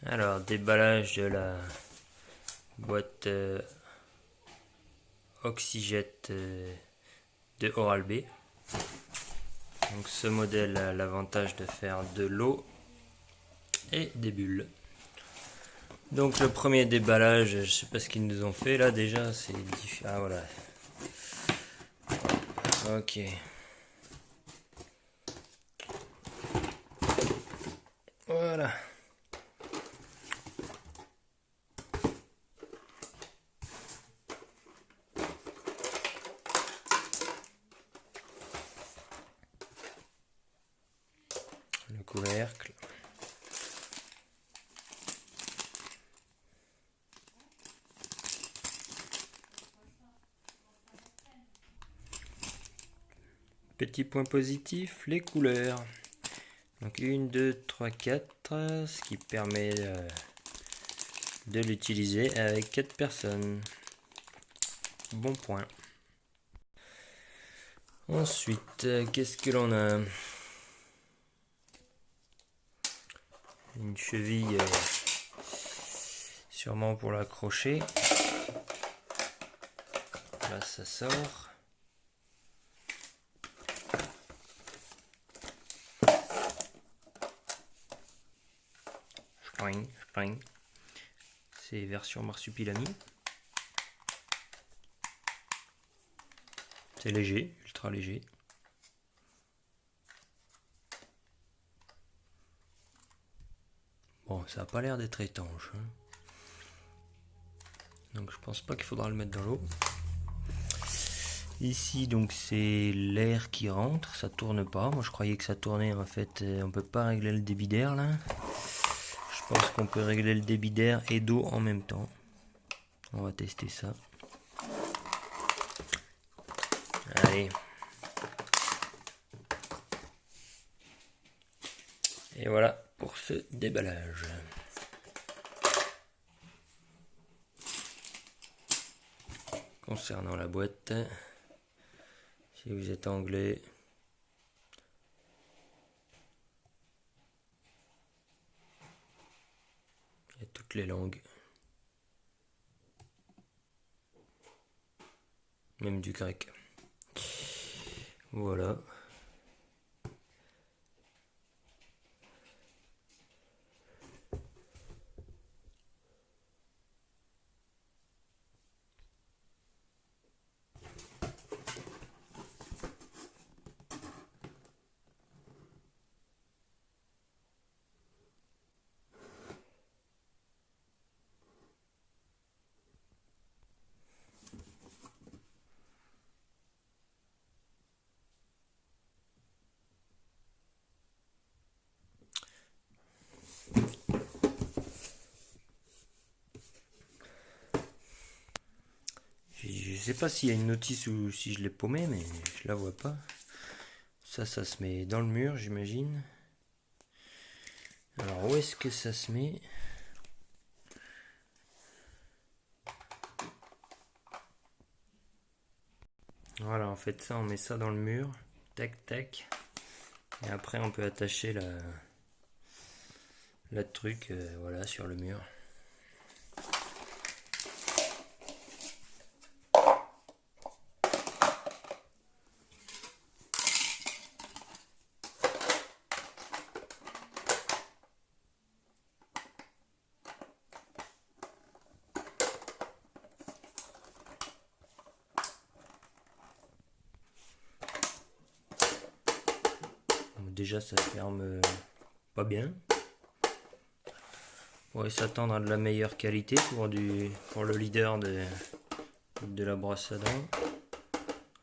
Alors, déballage de la boîte Oxygette de Oral-B. Donc ce modèle a l'avantage de faire de l'eau et des bulles. Donc le premier déballage, je sais pas ce qu'ils nous ont fait là déjà, c'est différent. Ah voilà. Ok. Voilà. Le couvercle. Petit point positif, les couleurs. Donc 1, 2, 3, 4, ce qui permet de l'utiliser avec 4 personnes. Bon point. Ensuite, qu'est-ce que l'on a? Une cheville sûrement pour l'accrocher. Là ça sort. C'est version marsupilami. C'est léger, ultra léger. Bon, ça n'a pas l'air d'être étanche. Hein. Donc je pense pas qu'il faudra le mettre dans l'eau. Ici donc c'est l'air qui rentre, ça tourne pas. Moi je croyais que ça tournait, en fait on peut pas régler le débit d'air là. Je pense qu'on peut régler le débit d'air et d'eau en même temps. On va tester ça. Allez. Et voilà pour ce déballage. Concernant la boîte, si vous êtes anglais, il y a toutes les langues, même du grec. Voilà. Je sais pas s'il y a une notice ou si je l'ai paumé, mais je la vois pas. Ça se met dans le mur, j'imagine. Alors, où est-ce que ça se met? Voilà, en fait, ça, on met ça dans le mur. Tac, tac. Et après, on peut attacher la truc, voilà, sur le mur. Déjà ça ferme pas bien. On va s'attendre à de la meilleure qualité pour le leader de la brosse à dents.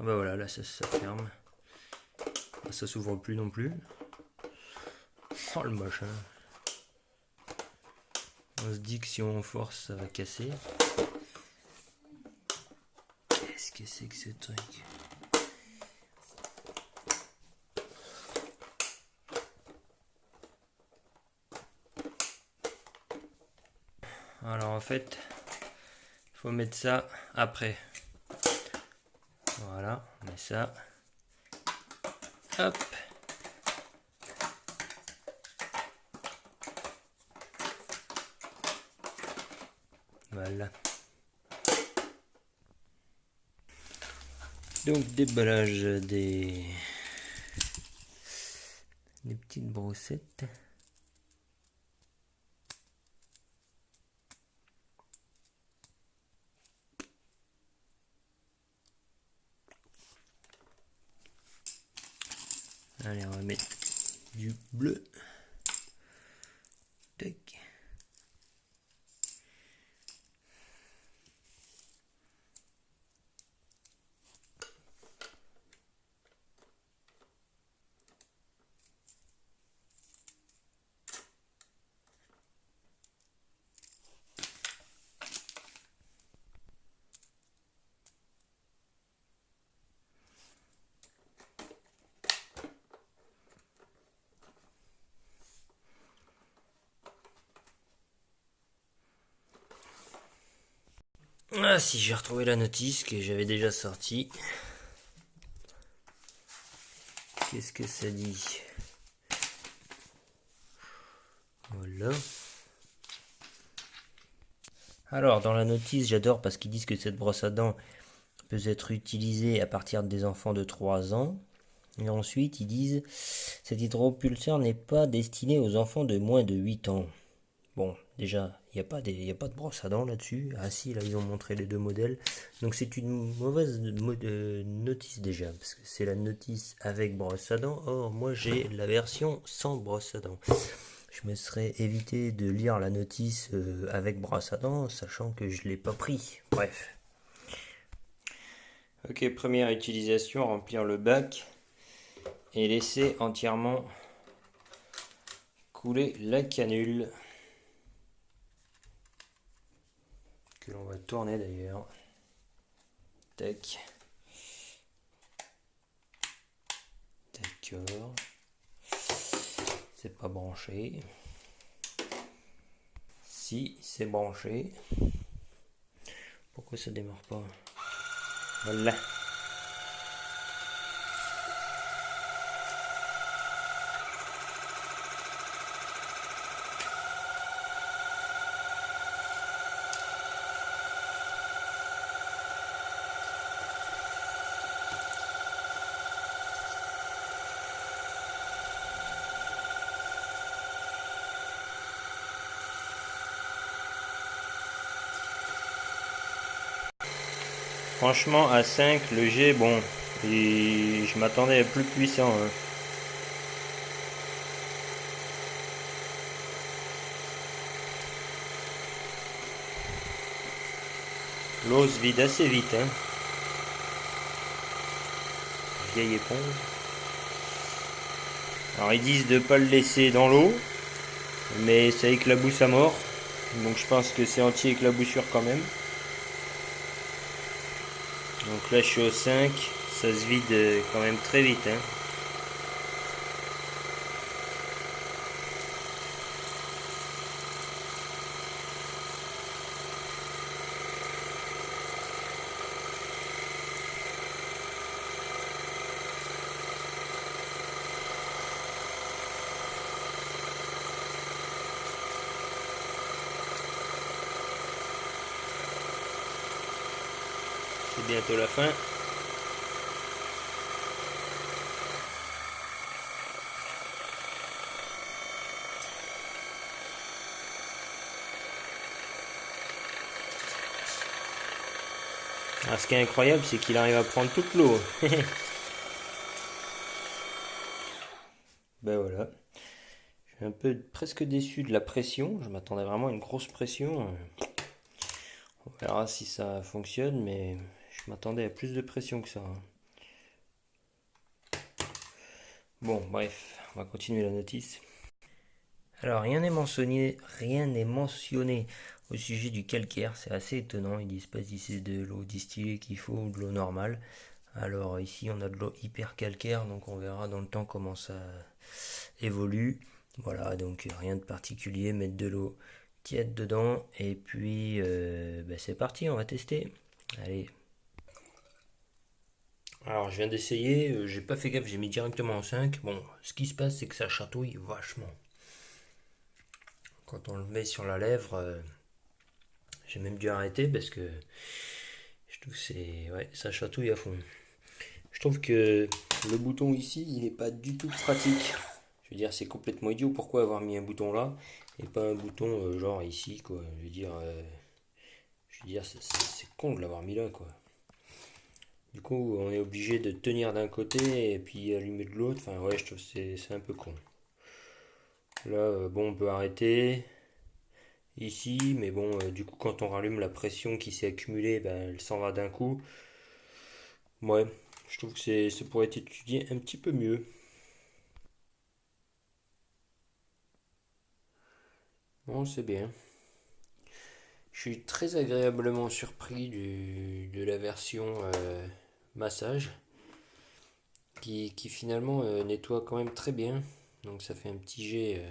Ah bah voilà, là ça ferme. Ça s'ouvre plus non plus. Oh le machin. On se dit que si on force ça va casser. Qu'est-ce que c'est que ce truc? Alors en fait, il faut mettre ça après. Voilà, on met ça. Hop. Voilà. Donc déballage des petites brossettes. Allez, on va mettre du bleu. Tac. Ah si, j'ai retrouvé la notice que j'avais déjà sortie. Qu'est-ce que ça dit? Voilà. Alors, dans la notice, j'adore parce qu'ils disent que cette brosse à dents peut être utilisée à partir des enfants de 3 ans. Et ensuite, ils disent cet hydropulseur n'est pas destiné aux enfants de moins de 8 ans. Bon, déjà, il n'y a pas de brosse à dents là-dessus. Ah si, là, ils ont montré les deux modèles. Donc, c'est une mauvaise notice déjà, parce que c'est la notice avec brosse à dents. Or, moi, j'ai la version sans brosse à dents. Je me serais évité de lire la notice avec brosse à dents, sachant que je ne l'ai pas pris. Bref. Ok, première utilisation, remplir le bac et laisser entièrement couler la canule. Que l'on va tourner d'ailleurs. Tac. D'accord. C'est pas branché. Si, c'est branché. Pourquoi ça démarre pas? Voilà. Franchement, à 5, le G, bon, et je m'attendais à plus puissant. Hein. L'eau se vide assez vite. Hein. Vieille éponge. Alors ils disent de ne pas le laisser dans l'eau, mais ça éclabousse à mort. Donc je pense que c'est anti-éclaboussure quand même. Donc là je suis au 5, ça se vide quand même très vite. Hein. C'est bientôt la fin. Alors, ce qui est incroyable, c'est qu'il arrive à prendre toute l'eau. Ben voilà. Je suis un peu presque déçu de la pression. Je m'attendais vraiment à une grosse pression. On verra si ça fonctionne, mais je m'attendais à plus de pression que ça. Bon, bref, on va continuer la notice. Alors, rien n'est mentionné au sujet du calcaire. C'est assez étonnant. Ils disent pas si c'est de l'eau distillée qu'il faut ou de l'eau normale. Alors ici, on a de l'eau hyper calcaire, donc on verra dans le temps comment ça évolue. Voilà, donc rien de particulier, mettre de l'eau tiède dedans et puis c'est parti, on va tester. Allez. Alors je viens d'essayer, j'ai pas fait gaffe, j'ai mis directement en 5. Bon, ce qui se passe c'est que ça chatouille vachement. Quand on le met sur la lèvre, J'ai même dû arrêter parce que je trouve que ça chatouille à fond. Je trouve que le bouton ici, il n'est pas du tout pratique. Je veux dire, c'est complètement idiot. Pourquoi avoir mis un bouton là et pas un bouton genre ici, quoi. Je veux dire, c'est con de l'avoir mis là, quoi. Du coup, on est obligé de tenir d'un côté et puis allumer de l'autre. Enfin, ouais, je trouve que c'est un peu con. Là, bon, on peut arrêter ici, mais bon, du coup, quand on rallume, la pression qui s'est accumulée, ben, elle s'en va d'un coup. Ouais, je trouve que ça pourrait être étudié un petit peu mieux. Bon, c'est bien. Je suis très agréablement surpris de la version massage qui finalement nettoie quand même très bien. Donc ça fait un petit jet.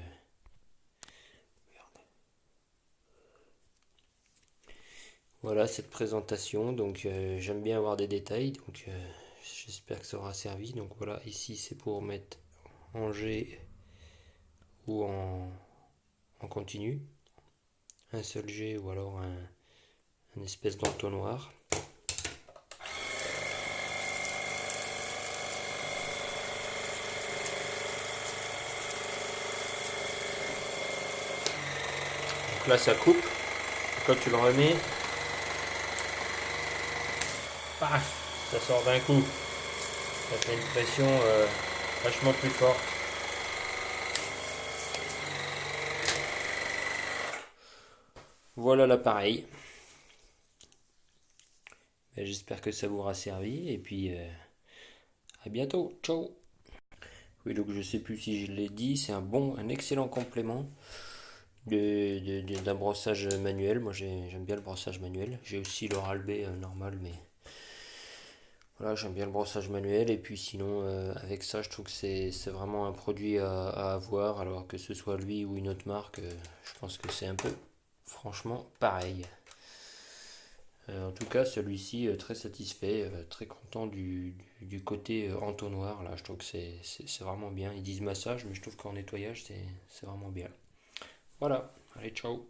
Voilà cette présentation. Donc j'aime bien avoir des détails. Donc j'espère que ça aura servi. Donc voilà, ici c'est pour mettre en jet ou en continu. Un seul jet ou alors un espèce d'entonnoir. Donc là ça coupe. Quand tu le remets, paf, ça sort d'un coup. Ça fait une pression vachement plus forte. Voilà l'appareil. J'espère que ça vous aura servi et puis à bientôt. Ciao. Oui, donc je sais plus si je l'ai dit, c'est un excellent complément d'un brossage manuel. Moi j'aime bien le brossage manuel. J'ai aussi l'Oral-B normal, mais voilà, j'aime bien le brossage manuel. Et puis sinon, avec ça, je trouve que c'est vraiment un produit à avoir. Alors que ce soit lui ou une autre marque, je pense que c'est un peu franchement pareil. En tout cas, celui-ci, très satisfait, très content du côté entonnoir. Là, je trouve que c'est vraiment bien. Ils disent massage, mais je trouve qu'en nettoyage, c'est vraiment bien. Voilà, allez, ciao.